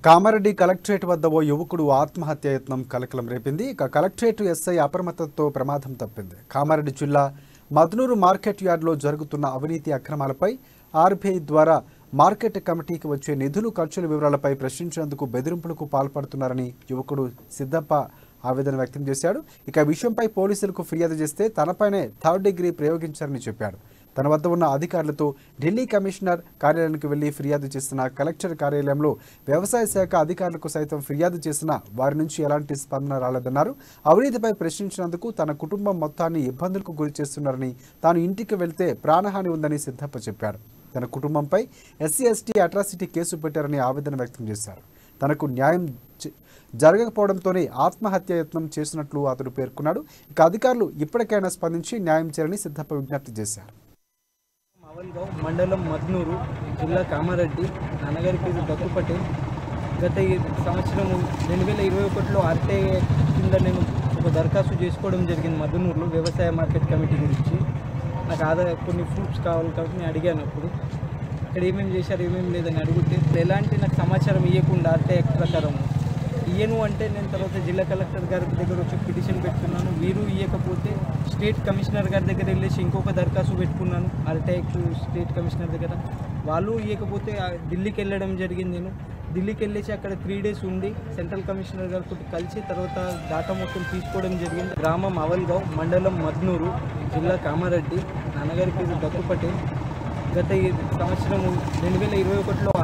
Kamareddy collectorate వద్ద ఓ యువకుడు ఆత్మహత్య యత్నం కలకలం రేపింది. ఇక కలెక్టరేట్ ఎస్ఐ అప్రమత్తతో ప్రమాదం తప్పింది. కామారెడ్డి జిల్లా మద్నూరు మార్కెట్ యార్డ్లో జరుగుతున్న అవినీతి అక్రమాలపై ఆర్బీఐ ద్వారా మార్కెట్ కమిటీకి వచ్చే నిధులు ఖర్చుల వివరాలపై ప్రశ్నించేందుకు బెదిరింపులకు పాల్పడుతున్నారని యువకుడు సిద్ధప్ప ఆవేదన వ్యక్తం చేశాడు. ఇక విషయంపై పోలీసులకు ఫిర్యాదు చేస్తే తనపైనే థర్డ్ డిగ్రీ ప్రయోగించారని చెప్పాడు. తన వద్ద ఉన్న అధికారులతో ఢిల్లీ కమిషనర్ కార్యాలయానికి వెళ్లి ఫిర్యాదు చేసిన కలెక్టర్ కార్యాలయంలో వ్యవసాయ శాఖ అధికారులకు సైతం ఫిర్యాదు చేసినా వారి నుంచి ఎలాంటి స్పందన రాలేదన్నారు. అవినీతిపై ప్రశ్నించినందుకు తన కుటుంబం మొత్తాన్ని ఇబ్బందులకు గురి చేస్తున్నారని, తాను ఇంటికి వెళ్తే ప్రాణహాని ఉందని సిద్ధప్ప చెప్పాడు. తన కుటుంబంపై ఎస్సీ ఎస్టీ అట్రాసిటీ కేసు పెట్టారని ఆవేదన వ్యక్తం చేశారు. తనకు న్యాయం జరగకపోవడంతోనే ఆత్మహత్య యత్నం చేసినట్లు అతడు పేర్కొన్నాడు. ఇక అధికారులు ఇప్పటికైనా స్పందించి న్యాయం చేయాలని సిద్ధప్ప విజ్ఞప్తి చేశారు. మావల్గావ్ మండలం మద్నూరు, జిల్లా కామారెడ్డి. నాన్నగారి పేరు దత్తు పటేల్. గత సంవత్సరం 2021లో ఆర్టీఐ కింద నేను ఒక దరఖాస్తు చేసుకోవడం జరిగింది మద్నూరులో వ్యవసాయ మార్కెట్ కమిటీ గురించి. నాకు కొన్ని ప్రూఫ్స్ కావాలి కాబట్టి నేను అడిగాను. అప్పుడు ఇక్కడ ఏమేమి చేశారు ఏమేమి లేదని అడిగితే ఎలాంటి నాకు సమాచారం ఇవ్వకుండా ఆర్టీఐ యాక్ట్ ప్రకారం ఇయ్యను అంటే నేను తర్వాత జిల్లా కలెక్టర్ గారి దగ్గర వచ్చి పిటిషన్ పెట్టుకున్నాను. వీరు ఇవ్వకపోతే స్టేట్ కమిషనర్ గారి దగ్గర వెళ్ళేసి ఇంకొక దరఖాస్తు పెట్టుకున్నాను ఆర్టీఐ స్టేట్ కమిషనర్ దగ్గర. వాళ్ళు ఇవ్వకపోతే ఢిల్లీకి వెళ్ళడం జరిగింది. నేను ఢిల్లీకి వెళ్ళేసి అక్కడ 3 డేస్ ఉండి సెంట్రల్ కమిషనర్ గారితో కలిసి తర్వాత డాటా మొత్తం తీసుకోవడం జరిగింది. గ్రామం మావల్గావ్, మండలం మద్నూరు, జిల్లా కామారెడ్డి. నాన్నగారి పేరు దత్తు పటేల్. గత సంవత్సరం 2021లో